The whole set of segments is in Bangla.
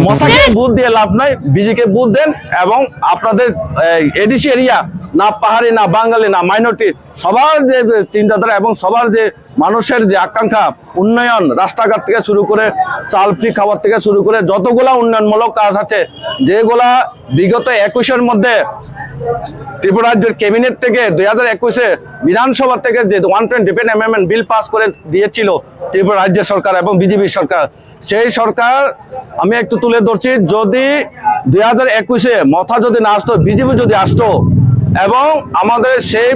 মশাকে বুথ দিয়ে লাভ নাই, বিজিকে বুথ দেন এবং আপনাদের এডিসি এরিয়া না পাহাড়ি না বাঙালি না মাইনরিটি সবার যে চিন্তাধারা এবং সবার যে মানুষের যে আকাঙ্ক্ষা উন্নয়ন, রাস্তাঘাট থেকে শুরু করে চাল ফ্রি খাবার থেকে শুরু করে যতগুলা উন্নয়নমূলক কাজ আছে যেগুলা বিগত 21-এর মধ্যে ত্রিপুরা রাজ্যের ক্যাবিনেট থেকে 2021-এ বিধানসভা থেকে যে 120 অ্যামেন্ডমেন্ট বিল পাস করে দিয়েছিল ত্রিপুরা রাজ্য সরকার এবং বিজেপি সরকার, সেই সরকার আমি একটু তুলে ধরছি, যদি 2021-এ মথা যদি না আসতো, বিজেপি যদি আসতো এবং আমাদের সেই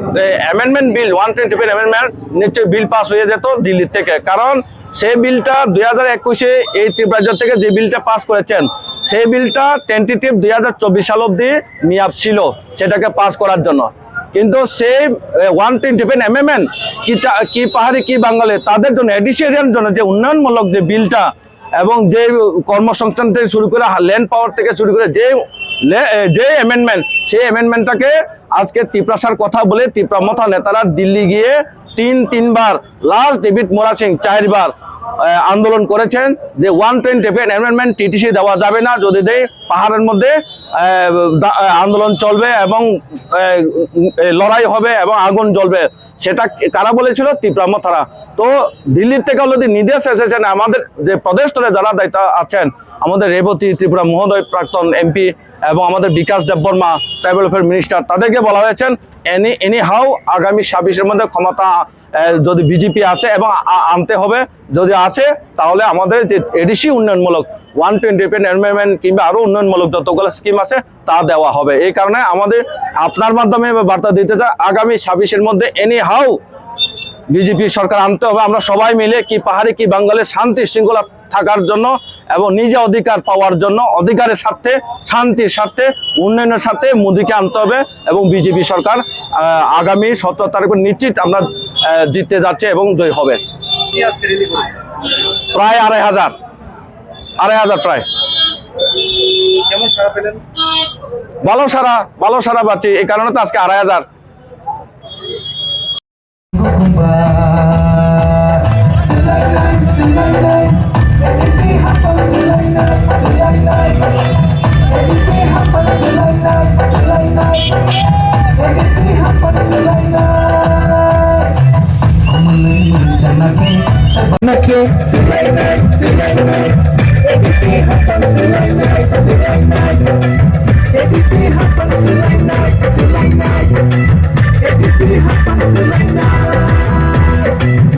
অ্যামেন্ডমেন্ট বিল 120 অ্যামেন্ডমেন্ট নিশ্চয়ই বিল পাস হয়ে যেত দিল্লি থেকে। কারণ সেই বিলটা 2021-এ এই ত্রিপুরা রাজ্য থেকে যে বিলটা পাস করেছেন সেই বিলটা টেন্টেটিভ 2024 সাল অব্দি মেয়াদ ছিল সেটাকে পাস করার জন্য। কিন্তু সেই 120 অ্যামেন্ডমেন্ট কি পাহাড়ি কি বাঙালি তাদের জন্য এডিশিয়ারিয়ান জন্য যে উন্নয়নমূলক যে বিলটা এবং যে কর্মসংস্থান থেকে শুরু করে ল্যান্ড পাওয়ার থেকে শুরু করে যে অ্যামেন্ডমেন্ট, সেই অ্যামেন্ডমেন্টটাকে আজকে ত্রিপুরাসার কথা বলে ত্রিপুরা মথা নেতারা দিল্লি গিয়ে তিনবার, লাস্ট ডেভিড মোরা সিং 4বার আন্দোলন করেছেন যে 120 অ্যামেন্ডমেন্ট টিটিসি দেওয়া যাবে না, যদি দেয় পাহাড়ের মধ্যে আন্দোলন চলবে এবং লড়াই হবে এবং আগুন জ্বলবে। সেটা কারা বলেছিল? ত্রিপুরা মথারা। তো দিল্লির থেকে অলরেডি নির্দেশ এসেছেন, আমাদের যে প্রদেশ স্তরে যারা দায়িত্ব আছেন, আমাদের রেবতী ত্রিপুরা মহোদয় প্রাক্তন এমপি এবং আমাদের বিকাশ দেববর্মা ট্রাইবাল ওয়েলফেয়ার মিনিস্টার, তাদেরকে বলা হয়েছেন এনি হাউ আগামী 26-এর মধ্যে ক্ষমতা যদি বিজেপি আসে এবং আনতে হবে, যদি আসে তাহলে আমাদের যে এডিসি উন্নয়নমূলক 120 অ্যামেন্ডমেন্ট কিংবা আরো উন্নয়নমূলক যতগুলো স্কিম আছে তা দেওয়া হবে। এই কারণে আমাদের আপনার মাধ্যমে বার্তা দিতে চাই, আগামী 26-এর মধ্যে এনি হাউ বিজেপি সরকার আনতে হবে। আমরা সবাই মিলে কি পাহাড়ি কি বাঙালির শান্তি শৃঙ্খলা থাকার জন্য এবং নিজে অধিকার পাওয়ার জন্য, অধিকারের স্বার্থে, শান্তির স্বার্থে, উন্নয়নের স্বার্থে মোদীকে আনতে হবে এবং বিজেপি সরকার আগামী 17 তারিখ নিশ্চিত আমরা জিততে যাচ্ছে এবং জয় হবে। প্রায় 2,500 প্রায়। ভালো সারা পাচ্ছি, এই কারণে তো আজকে 2,500।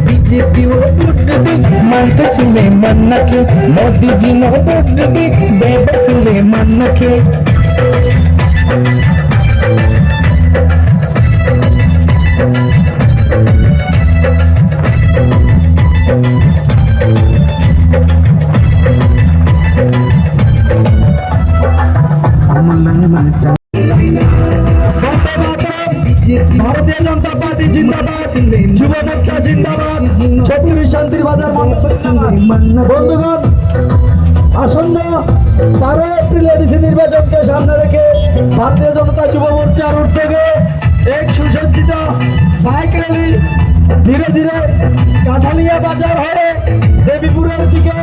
बीजेपी वो वोट दे मानते चले मन के, मोदी जी नो वोट दे बेबस ले मन के। ভারতীয় জনতা পার্টি জিন্দাবাদ, যুব মোর্চা জিন্দাবাদ, 36 শান্তির বাজার বন্ধুগণ, আসন্ন 12 এপ্রিল এডিসি নির্বাচনকে সামনে রেখে ভারতীয় জনতা যুব মোর্চার উদ্যোগে এক সুসজ্জিত বাইক র্যালি ধীরে ধীরে কাঠালিয়া বাজার হয়ে দেবীপুরের দিকে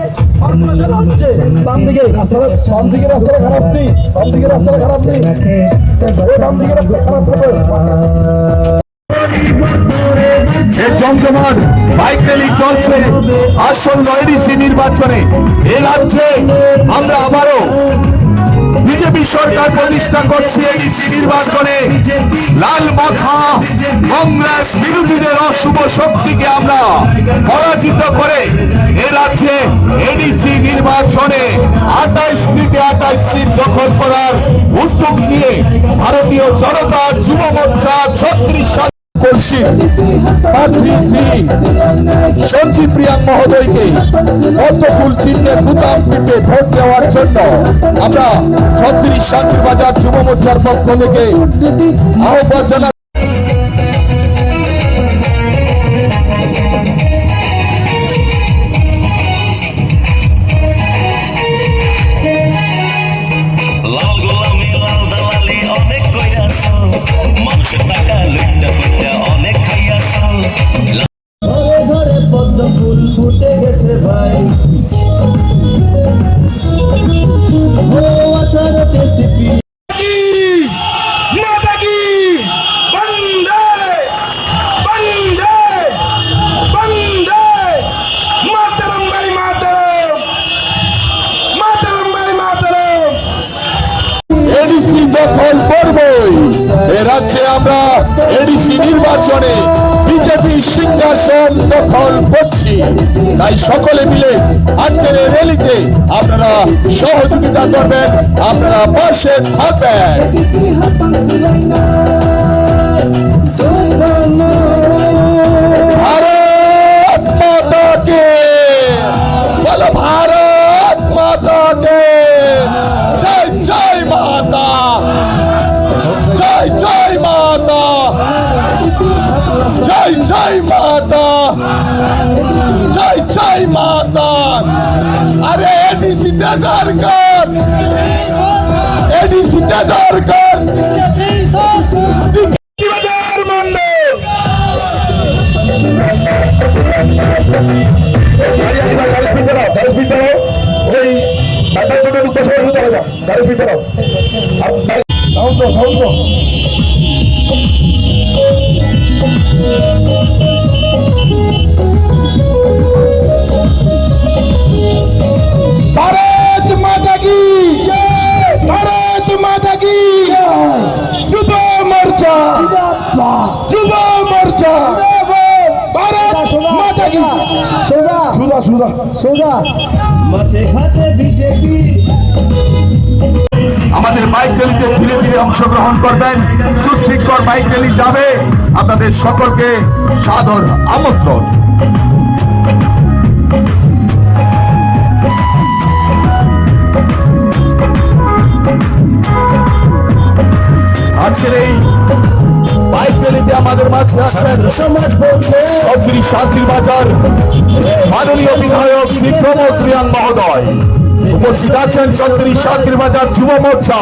অগ্রসর হচ্ছে। বাম দিকে রাস্তাটা খারাপ নেই, বাম দিকে রাস্তাটা খারাপ নেই, বাম দিকে রাস্তা খারাপ হবে। জমজমাট বাইক র্যালি চলছে আসন্ন এডিসি নির্বাচনে। এ রাজ্যে আমরা আবারও বিজেপি সরকার প্রতিষ্ঠা করছি। এডিসি নির্বাচনে লাল মাথা কংগ্রেস বিরোধীদের অশুভ শক্তিকে আমরা পরাজিত করে এ রাজ্যে এডিসি নির্বাচনে 28 সিটে 28 সিট দখল করার উদ্যোগ নিয়ে ভারতীয় জনতা যুব মোর্চা 36 সঞ্জীব প্রিয়াং মহোদয়কে পদ্মফুল চিহ্নে বুতাম টিপে ভোট দেওয়ার জন্য আমরা 36 শান্তির বাজার যুব মোর্চার পক্ষ থেকে আহ্বান জানাই। ফুল ফুটে গেছে ভাই। রাজ্যে আমরা এডিসি নির্বাচনে বিজেপি সিংহাসন দখল করছি। তাই সকলে মিলে আজকের এই র্যালিতে আপনারা সহযোগিতা করবেন, আপনারা পাশে থাকবেন। भारत माता के बोलो, भारत माता के जय जय माता, जय जय माता, जय जय माता, जय जय माता। अरे एडीसी दरकार, एडीसी दरकार भारत माता की, भारत माता की, युवा मोर्चा, युवा मोर्चा, भारत माता की। সোজা सुधा सुधा সোজা মাঠে ঘাটে বিজেপি আমাদের বাইক র্যালিতে ধীরে ধীরে অংশগ্রহণ করবেন। সুশৃঙ্খল বাইক র্যালি যাবে, আপনাদের সকলকে সাদর আমন্ত্রণ। আজকের এই বাইক র্যালিতে আমাদের মাঝে আছেন সমাজ বলছে শ্রী শান্তির বাজার মাননীয় বিধায়ক শ্রী প্রমোদ রিয়াং মহোদয়। উপস্থিত আছেন চৌধুরী শান্তির বাজার যুব মোর্চা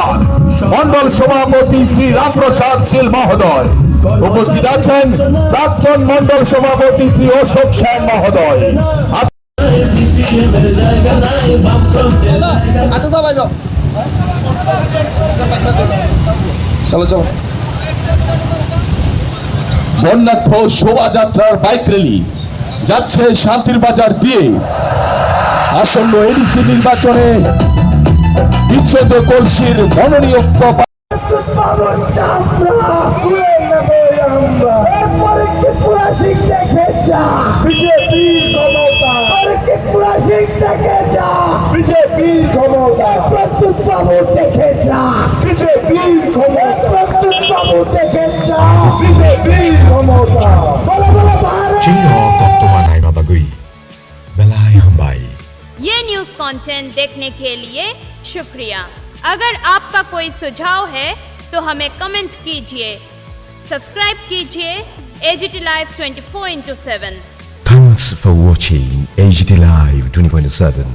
মন্ডল সভাপতি শ্রী রামপ্রসাদ শীল মহোদয়। উপস্থিত আছেন প্রাক্তন মন্ডল সভাপতি শ্রী অশোক সেন মহোদয়। চলো চলো। বন্যাঢ্য শোভাযাত্রার বাইক র্যালি যাচ্ছে শান্তির বাজার দিয়ে। আসন্ন এডিসি নির্বাচনে বিচ্ছেদ কলসির মনোনীয় বিজেপির ক্ষমতা প্রত্যুত বাবু দেখে যা বিজেপির ক্ষমতা প্রত্যুত বাবু দেখে যা বিজেপির ক্ষমতা বলো বলো Bharat Chinyo Koktumanay Mabagui Belay Hambay ये न्यूज़ कंटेंट देखने के लिए शुक्रिया। अगर आपका कोई सुझाव है तो हमें कमेंट कीजिए, सब्सक्राइब कीजिए AGT Live 24/7। Thanks for watching AGT Live 24/7